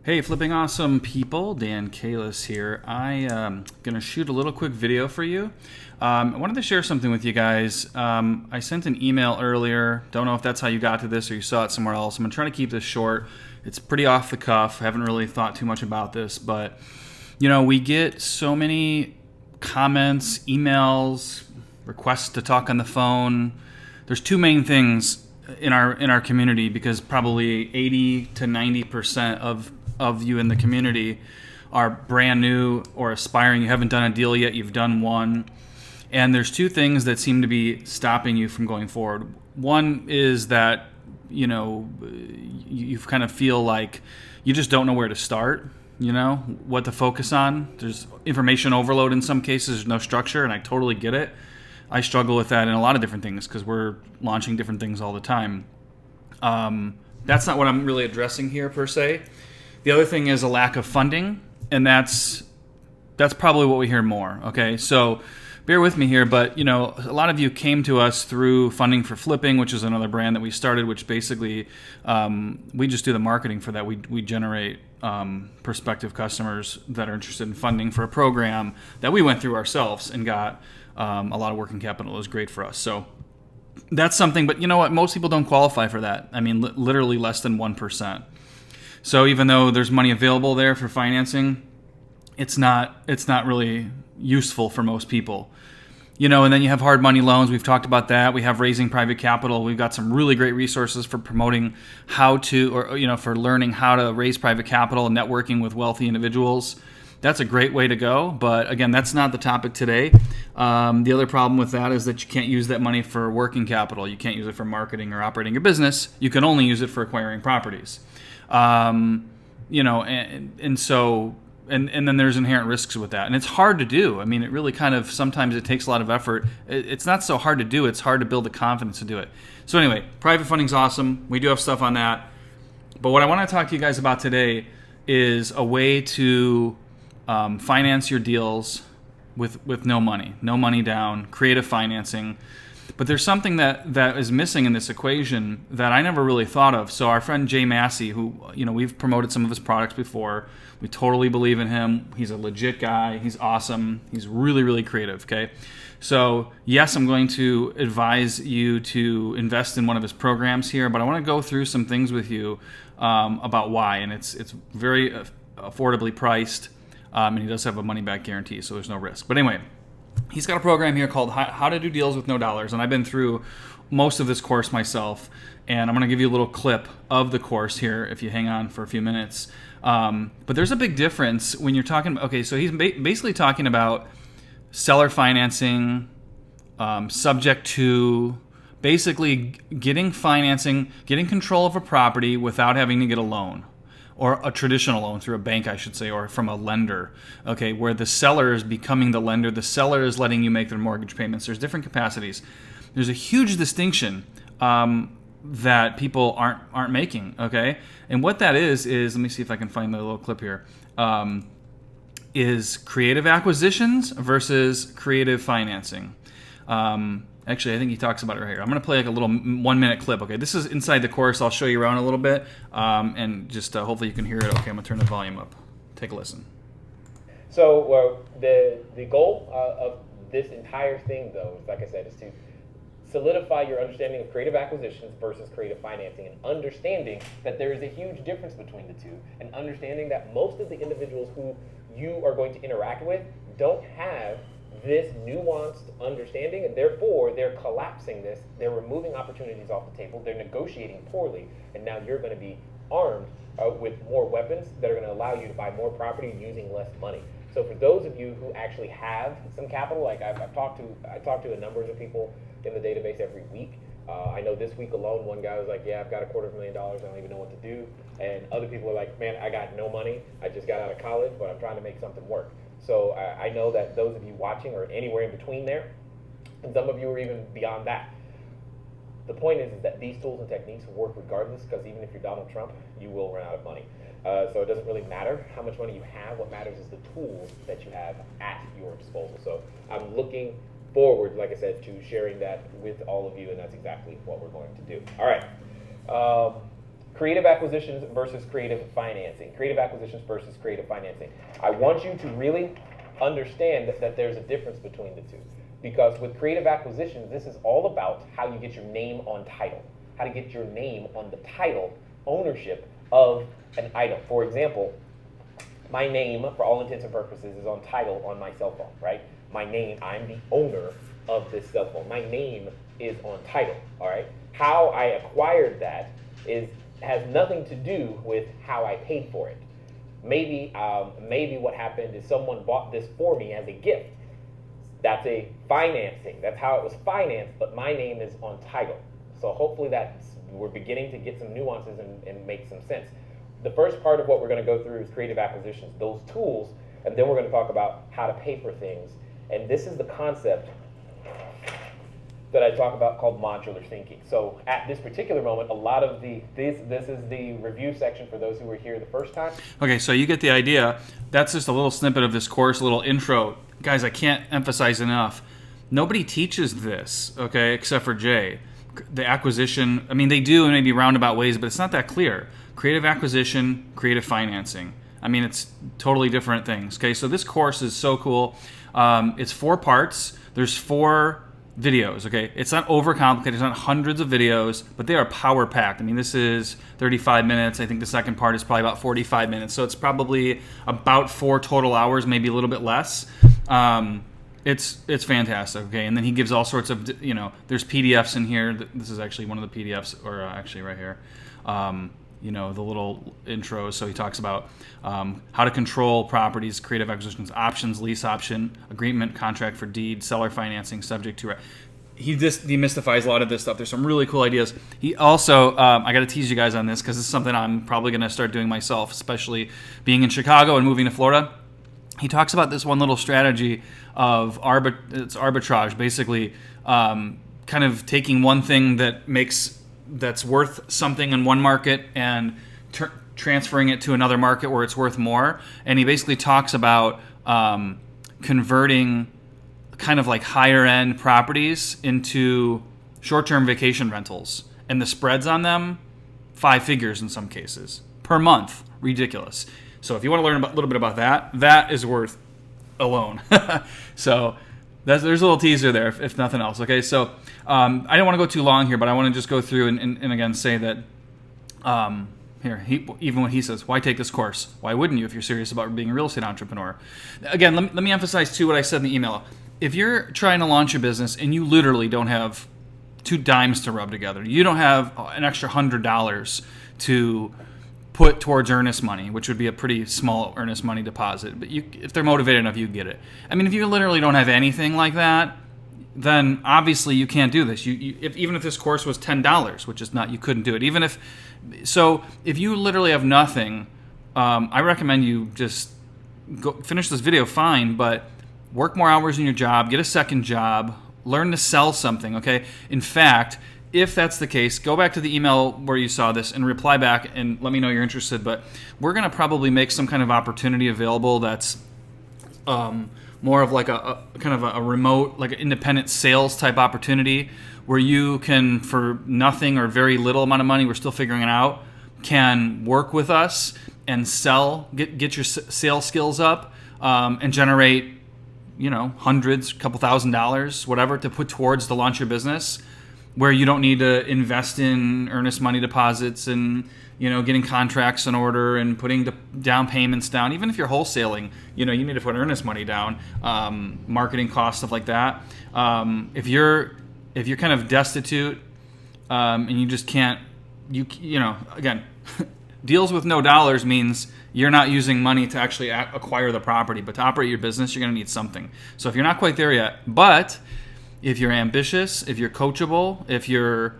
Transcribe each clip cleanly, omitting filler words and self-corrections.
Hey, flipping awesome people, Dan Kalis here. I am going to shoot a little quick video for you. I wanted to share something with you guys. I sent an email earlier. Don't know if that's how you got to this or you saw it somewhere else. I'm going to try to keep this short. It's pretty off the cuff. I haven't really thought too much about this, but we get so many comments, emails, requests to talk on the phone. There's two main things in our community because probably 80 to 90% of you in the community are brand new or aspiring. You haven't done a deal yet, you've done one. And there's two things that seem to be stopping you from going forward. One is that, you kind of feel like you just don't know where to start, what to focus on. There's information overload in some cases, there's no structure, and I totally get it. I struggle with that in a lot of different things because we're launching different things all the time. That's not what I'm really addressing here per se. The other thing is a lack of funding, and that's probably what we hear more. Okay, so bear with me here, but a lot of you came to us through Funding for Flipping, which is another brand that we started, which basically we just do the marketing for that. We generate prospective customers that are interested in funding for a program that we went through ourselves and got a lot of working capital. It was great for us. So that's something, but you know what? Most people don't qualify for that. I mean, literally less than 1%. So even though there's money available there for financing, it's not really useful for most people. And then you have hard money loans. We've talked about that. We have raising private capital. We've got some really great resources for promoting how to, or for learning how to raise private capital and networking with wealthy individuals. That's a great way to go. But again, that's not the topic today. The other problem with that is that you can't use that money for working capital. You can't use it for marketing or operating your business. You can only use it for acquiring properties. And then there's inherent risks with that. And it's hard to do. I mean, it really sometimes it takes a lot of effort. It's not so hard to do. It's hard to build the confidence to do it. So anyway, private funding's awesome. We do have stuff on that. But what I want to talk to you guys about today is a way to finance your deals with no money down, creative financing. But there's something that is missing in this equation that I never really thought of. So our friend Jay Massey, who we've promoted some of his products before, we totally believe in him. He's a legit guy. He's awesome. He's really, really creative. Okay, so yes, I'm going to advise you to invest in one of his programs here, but I want to go through some things with you about why. And it's very affordably priced, and he does have a money back guarantee, so there's no risk. But anyway. He's got a program here called How to Do Deals with No Dollars, and I've been through most of this course myself, and I'm going to give you a little clip of the course here if you hang on for a few minutes. But there's a big difference when you're talking, okay, so he's basically talking about seller financing, subject to basically getting financing, getting control of a property without having to get a loan. Or a traditional loan through a bank, I should say, or from a lender, okay, where the seller is becoming the lender. The seller is letting you make their mortgage payments. There's different capacities. There's a huge distinction that people aren't making, okay? And what that is let me see if I can find the little clip here, is creative acquisitions versus creative financing. Actually, I think he talks about it right here. I'm going to play like a little 1-minute clip. Okay, this is inside the course. I'll show you around a little bit, and just hopefully you can hear it. Okay, I'm going to turn the volume up. Take a listen. So the goal of this entire thing, though, like I said, is to solidify your understanding of creative acquisitions versus creative financing, and understanding that there is a huge difference between the two, and understanding that most of the individuals who you are going to interact with don't have this nuanced understanding, and therefore they're collapsing this, they're removing opportunities off the table, they're negotiating poorly, and now you're going to be armed with more weapons that are going to allow you to buy more property using less money. So for those of you who actually have some capital, like I talk to a number of people in the database every week. I know this week alone, one guy was like, yeah, I've got $250,000, I don't even know what to do. And other people are like, man, I got no money, I just got out of college, but I'm trying to make something work. So I know that those of you watching are anywhere in between there, and some of you are even beyond that. The point is that these tools and techniques work regardless, because even if you're Donald Trump, you will run out of money. So it doesn't really matter how much money you have. What matters is the tools that you have at your disposal. So I'm looking forward, like I said, to sharing that with all of you, and that's exactly what we're going to do. All right. creative acquisitions versus creative financing. Creative acquisitions versus creative financing. I want you to really understand that there's a difference between the two. Because with creative acquisitions, this is all about how you get your name on title, how to get your name on the title, ownership of an item. For example, my name, for all intents and purposes, is on title on my cell phone, right? My name, I'm the owner of this cell phone. My name is on title, all right? How I acquired that has nothing to do with how I paid for it. Maybe what happened is someone bought this for me as a gift. That's a financing. That's how it was financed, but my name is on title. So hopefully we're beginning to get some nuances and make some sense. The first part of what we're going to go through is creative acquisitions, those tools, and then we're going to talk about how to pay for things. And this is the concept that I talk about called modular thinking. So at this particular moment, a lot of this is the review section for those who were here the first time. Okay, so you get the idea. That's just a little snippet of this course, a little intro. Guys, I can't emphasize enough. Nobody teaches this, okay, except for Jay. The acquisition, I mean, they do in maybe roundabout ways, but it's not that clear. Creative acquisition, creative financing. I mean, it's totally different things, okay? So this course is so cool. It's 4 parts. There's 4 videos, okay? It's not overcomplicated. It's not hundreds of videos, but they are power-packed. I mean, this is 35 minutes. I think the second part is probably about 45 minutes. So it's probably about 4 total hours, maybe a little bit less. It's fantastic, okay? And then he gives all sorts of, there's PDFs in here. This is actually one of the PDFs, or actually right here. The little intros. So he talks about how to control properties, creative acquisitions, options, lease option, agreement, contract for deed, seller financing, subject to. He just demystifies a lot of this stuff. There's some really cool ideas. He also, I got to tease you guys on this because this is something I'm probably going to start doing myself, especially being in Chicago and moving to Florida. He talks about this one little strategy of arbitrage, basically kind of taking one thing that's worth something in one market and transferring it to another market where it's worth more. And he basically talks about converting kind of like higher end properties into short-term vacation rentals. And the spreads on them, 5 figures in some cases per month. Ridiculous. So if you want to learn a little bit about that is worth a loan. So there's a little teaser there, if nothing else. Okay, so I don't want to go too long here, but I want to just go through and again say that even when he says, why take this course? Why wouldn't you if you're serious about being a real estate entrepreneur? Again, let me emphasize too what I said in the email. If you're trying to launch a business and you literally don't have 2 dimes to rub together, you don't have an extra $100 to put towards earnest money, which would be a pretty small earnest money deposit. But if they're motivated enough, you get it. I mean, if you literally don't have anything like that, then obviously you can't do this. Even if this course was $10, which is not, you couldn't do it. If you literally have nothing, I recommend you just go finish this video fine, but work more hours in your job, get a second job, learn to sell something, okay? In fact, if that's the case, go back to the email where you saw this and reply back and let me know you're interested. But we're going to probably make some kind of opportunity available that's more of like a kind of a remote, like an independent sales type opportunity where you can, for nothing or very little amount of money, we're still figuring it out, can work with us and sell, get your sales skills up and generate, hundreds, a couple $1,000s, whatever, to put towards the launch of your business, where you don't need to invest in earnest money deposits and getting contracts in order and putting the down payments down. Even if you're wholesaling, you need to put earnest money down, marketing costs, stuff like that. If you're kind of destitute and you just can't, again, deals with no dollars means you're not using money to actually acquire the property, but to operate your business, you're going to need something. So if you're not quite there yet, but if you're ambitious, if you're coachable, if you're,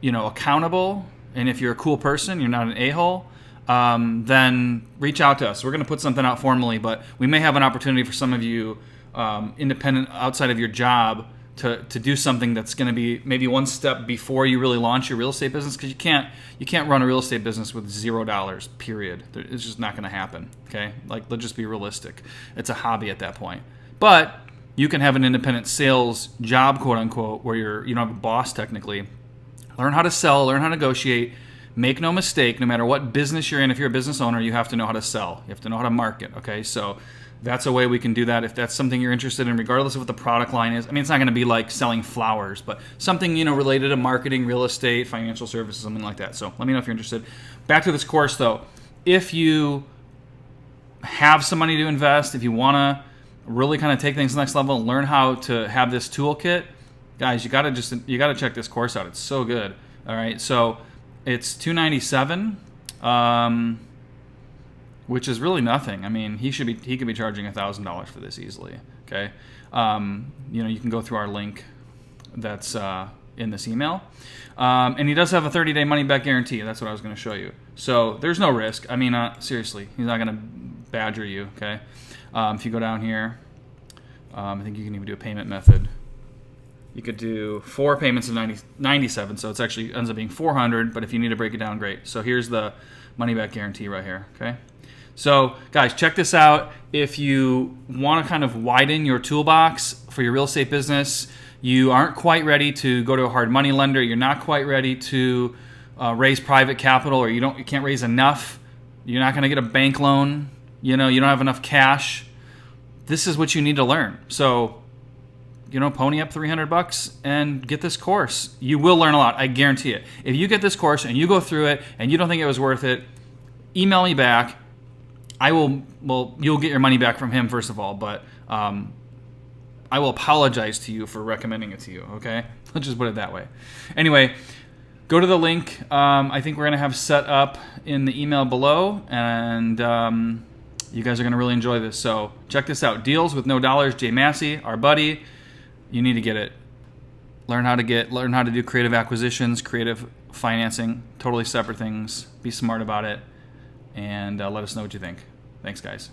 accountable, and if you're a cool person, you're not an a-hole, then reach out to us. We're going to put something out formally, but we may have an opportunity for some of you independent outside of your job to do something that's going to be maybe one step before you really launch your real estate business, because you can't run a real estate business with $0, period. It's just not going to happen, okay? Like, let's just be realistic. It's a hobby at that point. But you can have an independent sales job, quote unquote, where you don't have a boss technically. Learn how to sell, learn how to negotiate, make no mistake, no matter what business you're in, if you're a business owner, you have to know how to sell. You have to know how to market, okay? So that's a way we can do that. If that's something you're interested in, regardless of what the product line is. I mean, it's not going to be like selling flowers, but something, related to marketing, real estate, financial services, something like that. So let me know if you're interested. Back to this course, though. If you have some money to invest, if you want to really kind of take things to the next level and learn how to have this toolkit, guys, you got to check this course out. It's so good. All right, so it's $297, which is really nothing. I mean, he could be charging $1,000 for this easily. Okay, you can go through our link that's in this email, and he does have a 30-day money-back guarantee. That's what I was going to show you. So there's no risk. I mean, seriously, he's not going to badger you. Okay, if you go down here, I think you can even do a payment method. You could do 4 payments of $97, so it's actually ends up being $400. But if you need to break it down, great. So here's the money-back guarantee right here. Okay. So guys, check this out. If you want to kind of widen your toolbox for your real estate business, you aren't quite ready to go to a hard money lender. You're not quite ready to raise private capital, or you can't raise enough. You're not going to get a bank loan. You don't have enough cash. This is what you need to learn. So, pony up $300 and get this course. You will learn a lot. I guarantee it. If you get this course and you go through it and you don't think it was worth it, email me back. You'll get your money back from him, first of all, but I will apologize to you for recommending it to you, okay? Let's just put it that way. Anyway, go to the link. I think we're going to have set up in the email below, and you guys are going to really enjoy this. So check this out. Deals with No Dollars, Jay Massey, our buddy. You need to get it. Learn how to do creative acquisitions, creative financing, totally separate things. Be smart about it, and let us know what you think. Thanks, guys.